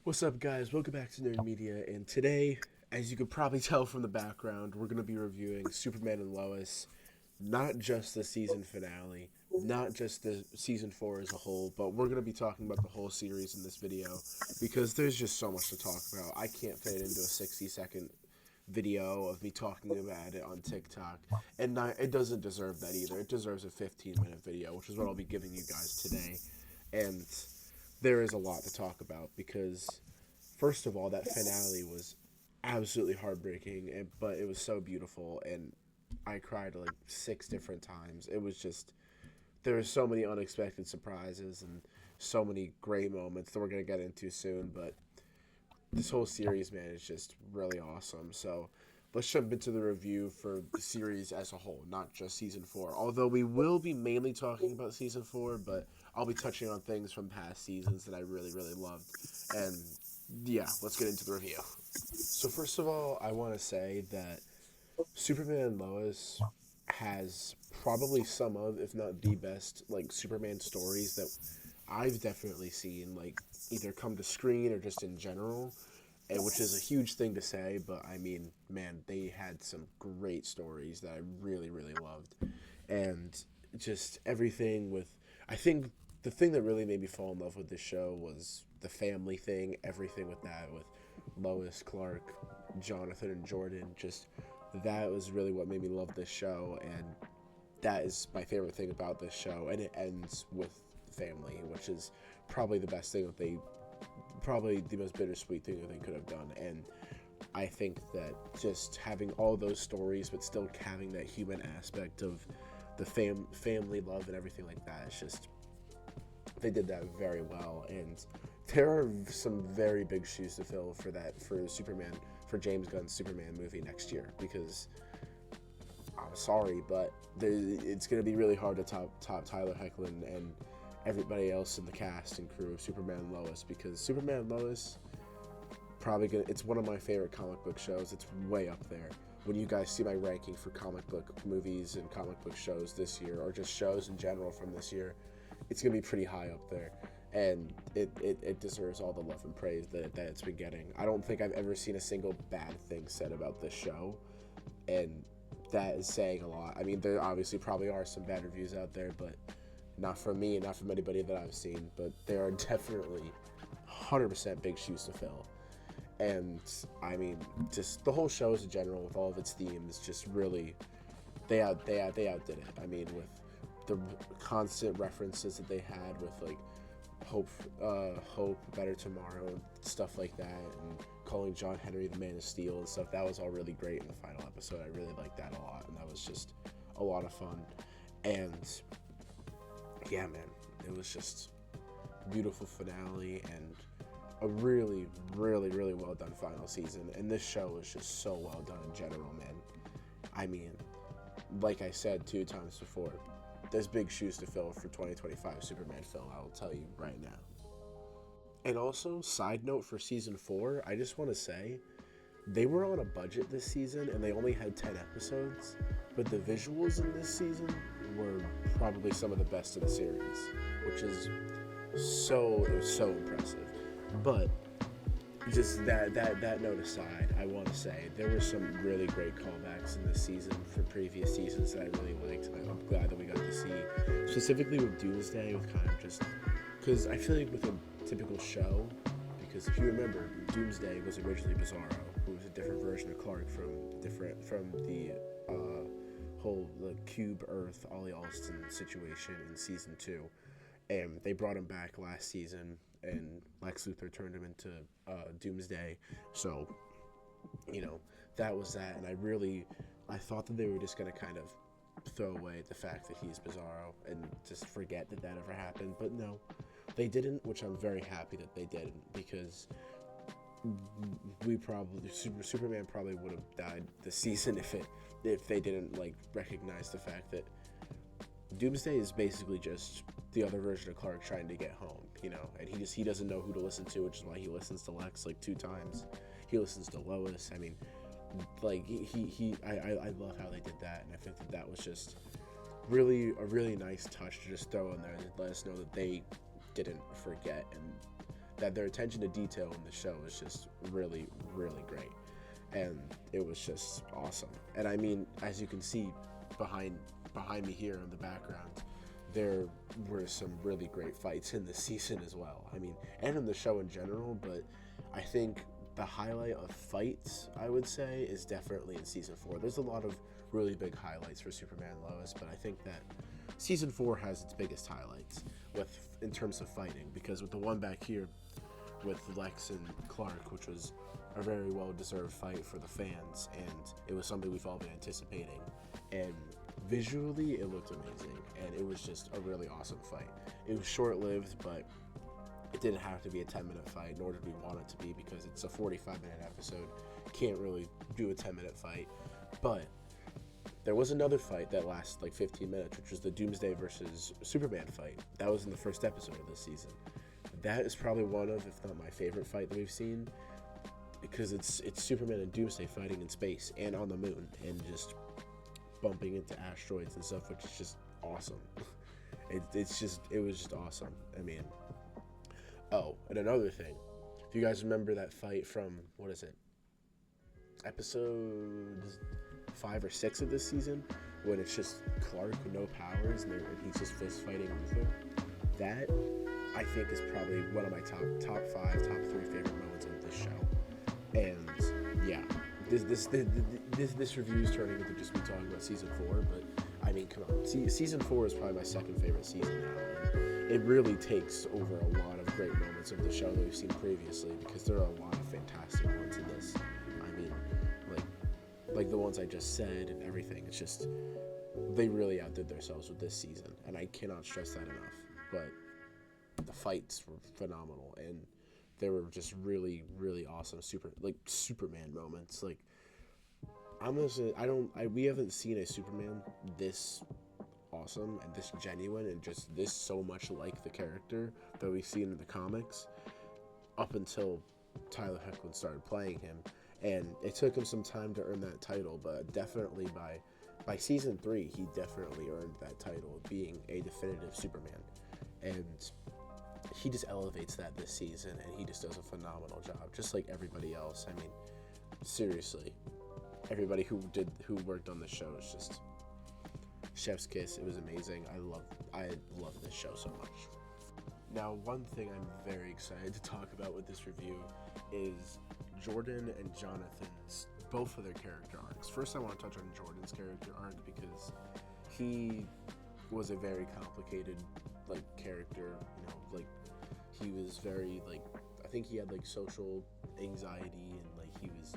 What's up, guys? Welcome back to Nerd Media, and today, as you could probably tell from the background, we're going to be reviewing Superman and Lois, not just the season finale, not just the season 4 as a whole, but we're going to be talking about the whole series in this video, because there's just so much to talk about. I can't fit it into a 60-second video of me talking about it on TikTok, and it doesn't deserve that either. It deserves a 15-minute video, which is what I'll be giving you guys today, and there is a lot to talk about because, first of all, that finale was absolutely heartbreaking, but it was so beautiful, and I cried like 6 different times. It was just, there were so many unexpected surprises and so many great moments that we're going to get into soon, but this whole series, man, is just really awesome. So let's jump into the review for the series as a whole, not just season 4. Although we will be mainly talking about season 4, but I'll be touching on things from past seasons that I really, really loved. And yeah, let's get into the review. So first of all, I want to say that Superman and Lois has probably some of, if not the best, like Superman stories that I've definitely seen, like either come to screen or just in general, and which is a huge thing to say. But I mean, man, they had some great stories that I really, really loved, and just everything with. I think the thing that really made me fall in love with this show was the family thing. Everything with that, with Lois, Clark, Jonathan, and Jordan. Just that was really what made me love this show, and that is my favorite thing about this show. And it ends with family, which is probably the best thing that they, probably the most bittersweet thing that they could have done. And I think that just having all those stories, but still having that human aspect of the family love and everything like that, it's just, they did that very well. And there are some very big shoes to fill for that, for Superman, for James Gunn's Superman movie next year, because I'm sorry, but it's going to be really hard to top Tyler Hoechlin and everybody else in the cast and crew of Superman and Lois, because Superman and Lois, probably gonna, it's one of my favorite comic book shows. It's way up there. When you guys see my ranking for comic book movies and comic book shows this year, or just shows in general from this year, it's going to be pretty high up there. And it deserves all the love and praise that it's been getting. I don't think I've ever seen a single bad thing said about this show, and that is saying a lot. I mean, there obviously probably are some bad reviews out there, but not from me and not from anybody that I've seen. But there are definitely 100% big shoes to fill. And I mean, just the whole show as in general, with all of its themes, just really, they outdid it. I mean, with the constant references that they had with like hope, better tomorrow, and stuff like that, and calling John Henry the Man of Steel and stuff. That was all really great in the final episode. I really liked that a lot, and that was just a lot of fun. And yeah, man, it was just beautiful finale and a really, really, really well done final season. And this show was just so well done in general, man. I mean, like I said 2 times before, there's big shoes to fill for 2025 Superman film, I'll tell you right now. And also, side note for season 4, I just want to say, they were on a budget this season and they only had 10 episodes, but the visuals in this season were probably some of the best in the series, which is so impressive. But just that note aside, I want to say there were some really great callbacks in this season for previous seasons that I really liked, and I'm glad that we got to see, specifically with Doomsday, with kind of just, because I feel like with a typical show, because if you remember, Doomsday was originally Bizarro, who was a different version of Clark from the whole the Cube Earth Ollie Alston situation in season 2, and they brought him back last season, and Lex Luthor turned him into Doomsday. So, you know, that was that, and I thought that they were just going to kind of throw away the fact that he's Bizarro and just forget that ever happened, but no, they didn't, which I'm very happy that they didn't, because Superman probably would have died this season if they didn't like recognize the fact that Doomsday is basically just the other version of Clark trying to get home, you know, and he doesn't know who to listen to, which is why he listens to Lex like 2 times. He listens to Lois. I mean, like I love how they did that, and I think that was just really a really nice touch to just throw in there and let us know that they didn't forget, and that their attention to detail in the show is just really, really great. And it was just awesome. And I mean, as you can see behind me here in the background, there were some really great fights in the season as well. I mean, and in the show in general, but I think the highlight of fights, I would say, is definitely in season 4. There's a lot of really big highlights for Superman and Lois, but I think that season 4 has its biggest highlights in terms of fighting, because with the one back here with Lex and Clark, which was a very well-deserved fight for the fans, and it was something we've all been anticipating, and visually it looked amazing, and it was just a really awesome fight. It was short-lived, but it didn't have to be a 10-minute fight, nor did we want it to be, because it's a 45-minute episode. Can't really do a 10-minute fight. But there was another fight that lasted like 15 minutes, which was the Doomsday versus Superman fight. That was in the first episode of this season. That is probably one of, if not my favorite fight that we've seen, because it's Superman and Doomsday fighting in space and on the moon and just bumping into asteroids and stuff, which is just awesome. It was just awesome. I mean, oh, and another thing, if you guys remember that fight from, what is it, episode 5 or 6 of this season, when it's just Clark with no powers and he's just fist fighting Luthor, that I think is probably one of my top 5, top 3 favorite moments of this show. And yeah, this review is turning into just me talking about season 4, but I mean, come on, season 4 is probably my second favorite season now, and it really takes over a lot of great moments of the show that we've seen previously, because there are a lot of fantastic ones in this. I mean, like the ones I just said and everything. It's just, they really outdid themselves with this season, and I cannot stress that enough. But the fights were phenomenal, and they were just really, really awesome Superman moments. Like, I'm gonna say, we haven't seen a Superman this awesome and this genuine and just this so much like the character that we've seen in the comics up until Tyler Hoechlin started playing him. And it took him some time to earn that title, but definitely by season 3, he definitely earned that title of being a definitive Superman. And he just elevates that this season, and he just does a phenomenal job, just like everybody else. I mean, seriously, everybody who worked on the show is just chef's kiss. It was amazing. I love this show so much. Now, one thing I'm very excited to talk about with this review is Jordan and Jonathan's, both of their character arcs. First, I want to touch on Jordan's character arc, because he was a very complicated character. He was very I think he had social anxiety, and he was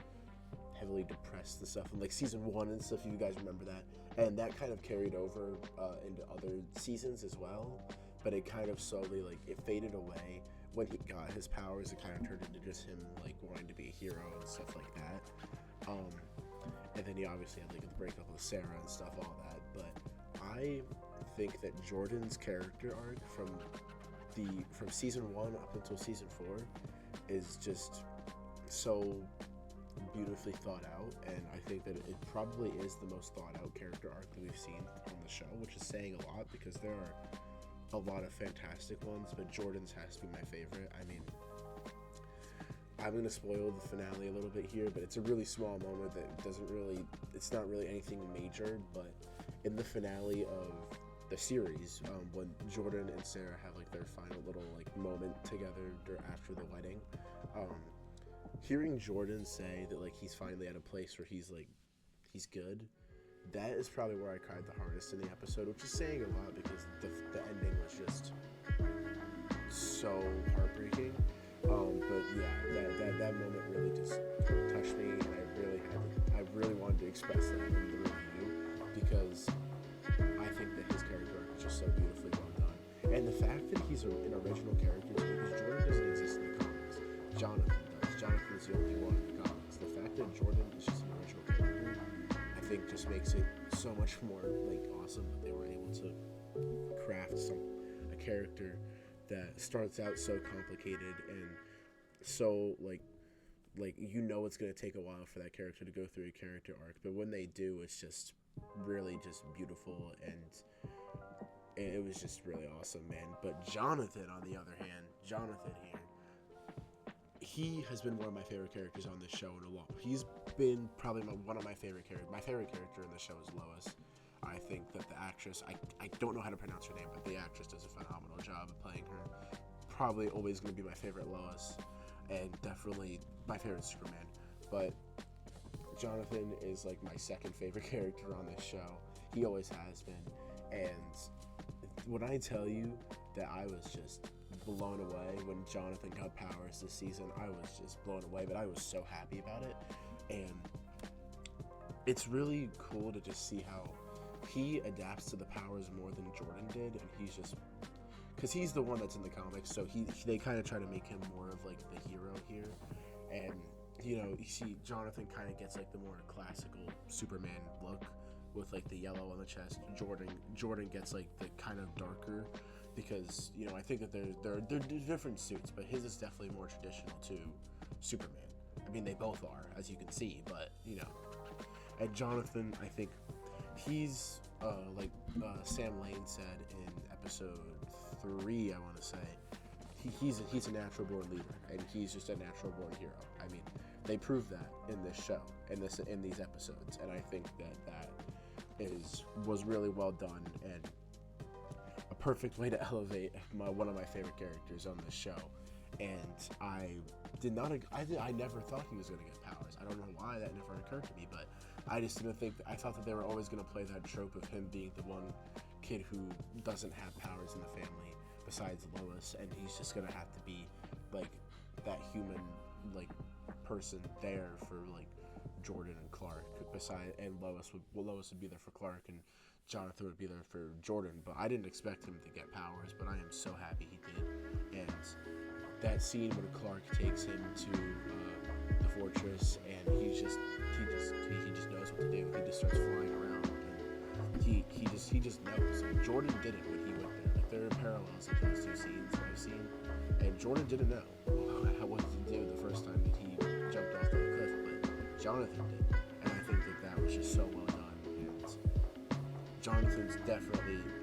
heavily depressed and stuff in season 1 and stuff. You guys remember that, and that kind of carried over into other seasons as well, but it kind of slowly it faded away when he got his powers. It kind of turned into just him wanting to be a hero and stuff like that, and then he obviously had the breakup with Sarah and stuff, all that. But I think that Jordan's character arc from season 1 up until season 4 is just so beautifully thought out, and I think that it probably is the most thought out character arc that we've seen on the show, which is saying a lot, because there are a lot of fantastic ones, but Jordan's has to be my favorite. I mean, I'm going to spoil the finale a little bit here, but it's a really small moment that it's not really anything major, but in the finale of the series, when Jordan and Sarah have their final little moment together after the wedding, hearing Jordan say that he's finally at a place where he's good, that is probably where I cried the hardest in the episode, which is saying a lot, because the ending was just so heartbreaking. But yeah, that moment really just touched me, and I really wanted to express that in the review, because I think that his character arc is just so beautifully well done. And the fact that he's an original character, too, because Jordan doesn't exist in the comics. Jonathan does. Jonathan is the only one in the comics. The fact that Jordan is just an original character, I think, just makes it so much more awesome that they were able to craft a character that starts out so complicated and so it's going to take a while for that character to go through a character arc, but when they do, it's just really just beautiful, and it was just really awesome, man. But Jonathan, on the other hand, Jonathan here, he has been one of my favorite characters on this show in a long. He's been probably one of my favorite characters. My favorite character in the show is Lois. I think that the actress, I don't know how to pronounce her name, but the actress does a phenomenal job of playing her. Probably always going to be my favorite Lois, and definitely my favorite Superman. But Jonathan is like my second favorite character on this show. He always has been. And when I tell you that I was just blown away when Jonathan got powers this season, I was just blown away, but I was so happy about it. And it's really cool to just see how he adapts to the powers more than Jordan did, and he's just, because he's the one that's in the comics, so they kind of try to make him more of like the hero here. And you know, you see Jonathan kind of gets like the more classical Superman look with like the yellow on the chest. Jordan gets like the kind of darker, because you know, I think that they're different suits, but his is definitely more traditional to Superman. I mean, they both are, as you can see, but you know, and Jonathan, I think he's like Sam Lane said in episode 3, I want to say, he's a natural born leader, and he's just a natural born hero. I mean, they prove that in this show, in these episodes, and I think that was really well done, and a perfect way to elevate one of my favorite characters on this show. And I never thought he was going to get powers. I don't know why that never occurred to me, but I just didn't think. I thought that they were always going to play that trope of him being the one kid who doesn't have powers in the family besides Lois, and he's just going to have to be like that human like person there for like Jordan and Clark. And Lois would be there for Clark, and Jonathan would be there for Jordan. But I didn't expect him to get powers, but I am so happy he did. And that scene when Clark takes him to the fortress, and he just knows what to do. He just starts flying around, and he just knows. Like, Jordan didn't when he went there. Like, there are parallels in those two scenes that I've seen, and Jordan didn't know what to do the first time that he jumped off the cliff, but Jonathan did, and I think that was just so well done. And Jonathan's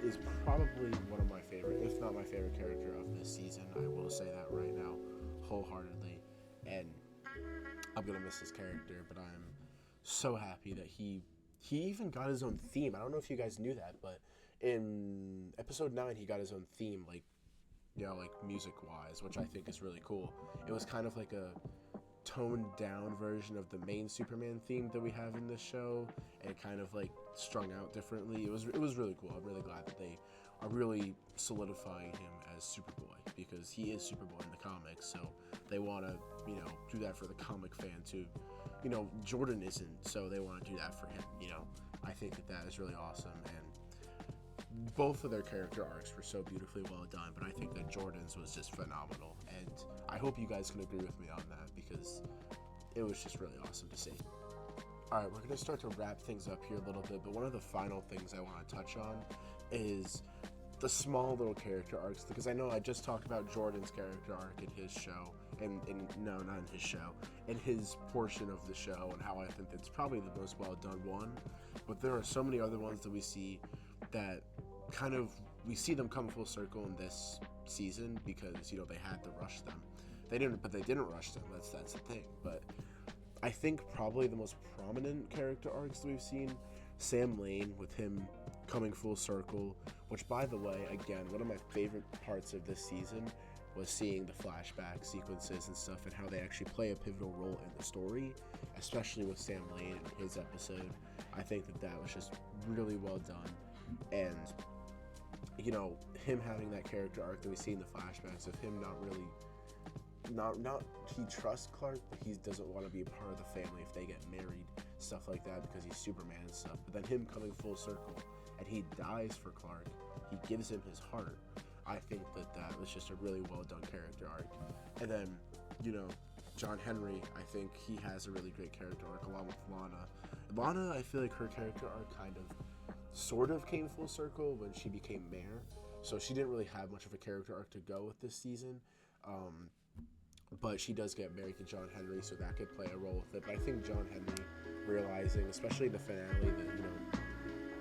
is probably one of my favorite, if not my favorite character of this season. I will say that right now, wholeheartedly. And I'm gonna miss his character, but I'm so happy that he even got his own theme. I don't know if you guys knew that, but in episode 9, he got his own theme, like, you know, like music-wise, which I think is really cool. It was kind of like a toned down version of the main Superman theme that we have in this show, and kind of like strung out differently. It was really cool. I'm really glad that they are really solidifying him as Superboy, because he is Superboy in the comics, so they want to, you know, do that for the comic fan too. You know, Jordan isn't, so they want to do that for him. You know, I think that is really awesome, and both of their character arcs were so beautifully well done, but I think that Jordan's was just phenomenal, and I hope you guys can agree with me on that, because it was just really awesome to see. Alright, we're going to start to wrap things up here a little bit, but one of the final things I want to touch on is the small little character arcs, because I know I just talked about Jordan's character arc in his show, no, not in his show, in his portion of the show, and how I think that's probably the most well done one, but there are so many other ones that we see that kind of, we see them come full circle in this season, because, you know, they had to rush them. They didn't rush them, that's the thing. But I think probably the most prominent character arcs that we've seen, Sam Lane, with him coming full circle, which, by the way, again, one of my favorite parts of this season was seeing the flashback sequences and stuff, and how they actually play a pivotal role in the story, especially with Sam Lane in his episode. I think that was just really well done. And, you know, him having that character arc that we see in the flashbacks of him he trusts Clark, but he doesn't want to be a part of the family if they get married, stuff like that, because he's Superman and stuff. But then him coming full circle, and he dies for Clark, he gives him his heart. I think that was just a really well done character arc. And then, you know, John Henry, I think he has a really great character arc, along with Lana. Lana, I feel like her character arc kind of sort of came full circle when she became mayor, so she didn't really have much of a character arc to go with this season, but she does get married to John Henry, so that could play a role with it. But I think John Henry realizing, especially the finale, that, you know,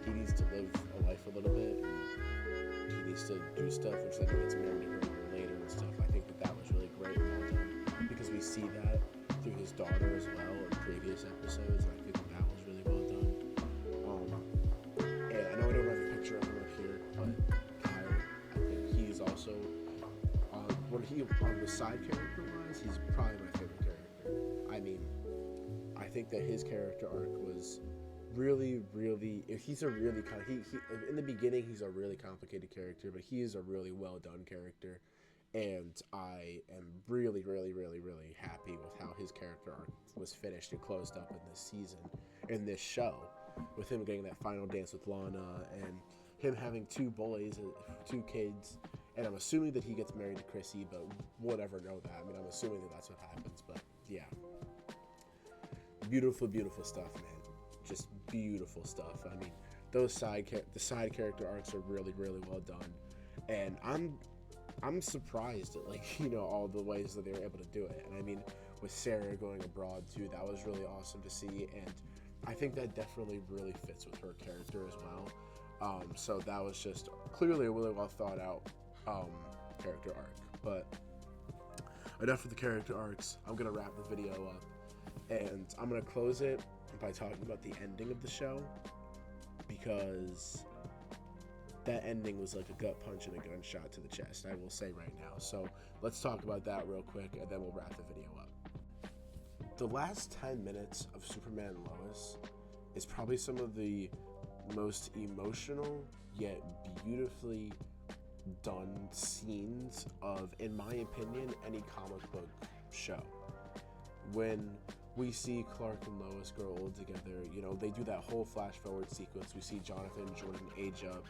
he needs to live a life a little bit, and he needs to do stuff, which then he gets married to her later and stuff. I think that was really great and well done, because we we see that through his daughter as well in previous episodes. And I think that was really well done. And I know I don't have a picture of him up here, but Kyle, I think he's also on the side character wise, he's probably my favorite character. I mean, I think that his character arc was really, really. He's a really he in the beginning he's a really complicated character, but he is a really well done character, and I am really, really, really, really happy with how his character arc was finished and closed up in this season, in this show, with him getting that final dance with Lana and him having two boys, two kids. And I'm assuming that he gets married to Chrissy, but we'll never know that. I mean, I'm assuming that that's what happens, but yeah. Beautiful, beautiful stuff, man. Just beautiful stuff. I mean, the side character arcs are really, really well done. And I'm surprised at, like, you know, all the ways that they were able to do it. And I mean, with Sarah going abroad too, that was really awesome to see. And I think that definitely really fits with her character as well. So that was just clearly a really well thought out character arc. But enough of the character arcs. I'm gonna wrap the video up, and I'm gonna close it by talking about the ending of the show, because that ending was like a gut punch and a gunshot to the chest, I will say right now. So let's talk about that real quick, and then we'll wrap the video up. The last 10 minutes of Superman and Lois is probably some of the most emotional yet beautifully done scenes of, in my opinion, any comic book show. When we see Clark and Lois grow old together, you know, they do that whole flash forward sequence. We see Jonathan and Jordan age up,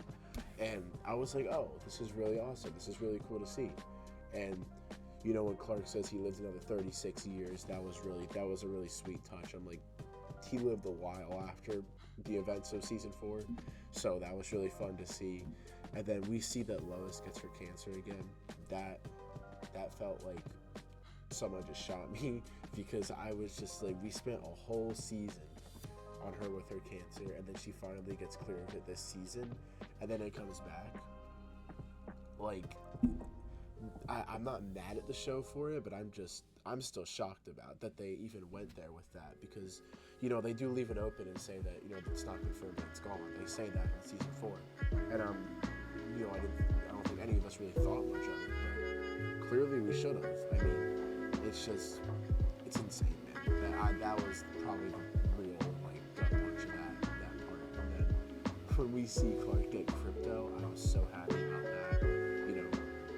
and I was like, oh, this is really awesome. This is really cool to see. And you know, when Clark says he lived another 36 years, that was a really sweet touch. I'm like, he lived a while after the events of season 4, so that was really fun to see. And then we see that Lois gets her cancer again. That felt like someone just shot me, because I was just like, we spent a whole season on her with her cancer, and then she finally gets clear of it this season, and then it comes back. Like, I'm not mad at the show for it, but I'm still shocked about that they even went there with that, because, you know, they do leave it open and say that, you know, it's not confirmed that it's gone. They say that in season 4, and you know, I don't think any of us really thought much of it, but clearly we should have. I mean, it's insane, man. That was probably the real, like, gut punch of that part. And then when we see Clark get Crypto, I was so happy about that. You know,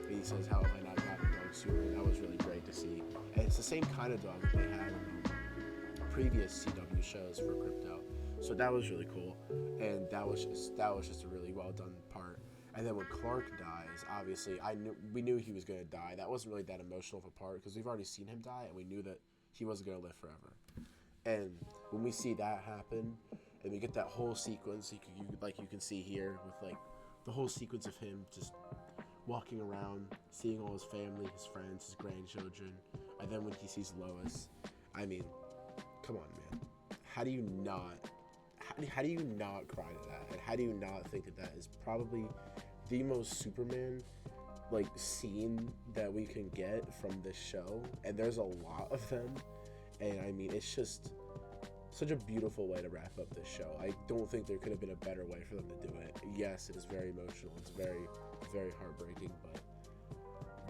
he says, how have I not gotten a dog sooner? That was really great to see. And it's the same kind of dog that they had in previous CW shows for Crypto. So that was really cool. And that was just a really well done part. And then when Clark dies, obviously we knew he was going to die. That wasn't really that emotional of a part, because we've already seen him die, and we knew that he wasn't going to live forever. And when we see that happen, and we get that whole sequence, you can see here, with like the whole sequence of him just walking around, seeing all his family, his friends, his grandchildren, and then when he sees Lois, I mean, come on, man. How do you not cry to that? And how do you not think that is probably the most Superman like scene that we can get from this show? And there's a lot of them, and I mean, it's just such a beautiful way to wrap up this show. I don't think there could have been a better way for them to do it. Yes, it is very emotional. It's very, very heartbreaking, but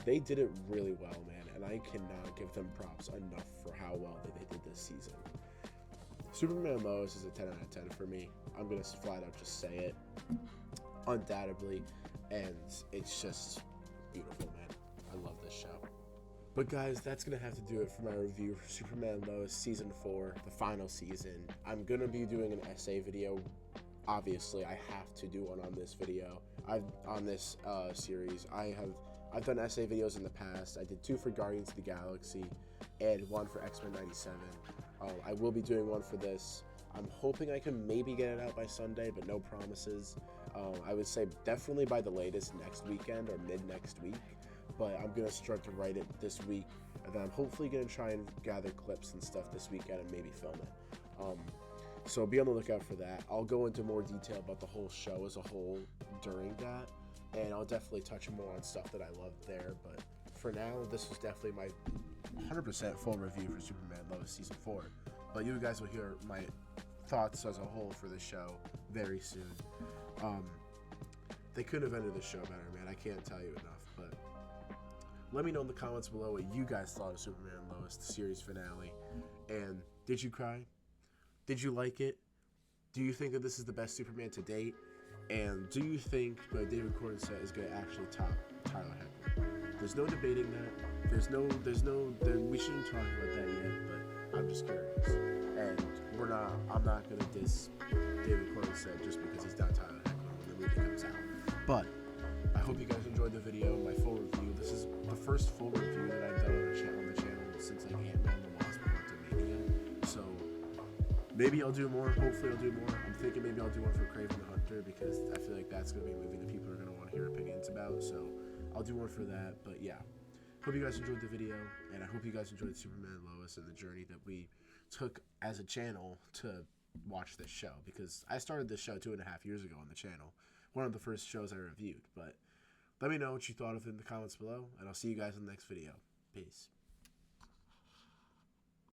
they did it really well, man, and I cannot give them props enough for how well they did this season. Superman Lois is a 10 out of 10 for me. I'm going to flat out just say it. Undoubtedly. And it's just beautiful, man. I love this show. But guys, that's going to have to do it for my review for Superman Lois Season 4, the final season. I'm going to be doing an essay video. Obviously, I have to do one on this video. On this series. I've done essay videos in the past. I did 2 for Guardians of the Galaxy and 1 for X-Men 97. I will be doing one for this. I'm hoping I can maybe get it out by Sunday, but no promises. I would say definitely by the latest next weekend or mid next week, but I'm going to start to write it this week, and then I'm hopefully going to try and gather clips and stuff this weekend and maybe film it. So be on the lookout for that. I'll go into more detail about the whole show as a whole during that, and I'll definitely touch more on stuff that I loved there, but for now, this was definitely 100% full review for Superman Lois Season 4. But you guys will hear my thoughts as a whole for the show very soon. They couldn't have ended the show better, man. I can't tell you enough. But let me know in the comments below what you guys thought of Superman Lois, the series finale. And did you cry? Did you like it? Do you think that this is the best Superman to date? And do you think that David Cornsett is going to actually top Tyler Heckler? There's no debating that. We shouldn't talk about that yet, but I'm just curious. And I'm not going to diss David Cornsett just because he's not Tyler Heckler when the movie comes out. But I hope you guys enjoyed the video, my full review. This is the first full review that I've done on the channel since like Ant-Man the Wasp Quantumania. So maybe I'll do more. Hopefully I'll do more. I'm thinking maybe I'll do one for Kraven the Hunter because I feel like that's going to be a movie that people are going to want to hear opinions about. So I'll do one for that. But yeah, hope you guys enjoyed the video, and I hope you guys enjoyed Superman and Lois and the journey that we took as a channel to watch this show, because I started this show 2.5 years ago on the channel. One of the first shows I reviewed. But let me know what you thought of it in the comments below, and I'll see you guys in the next video. Peace.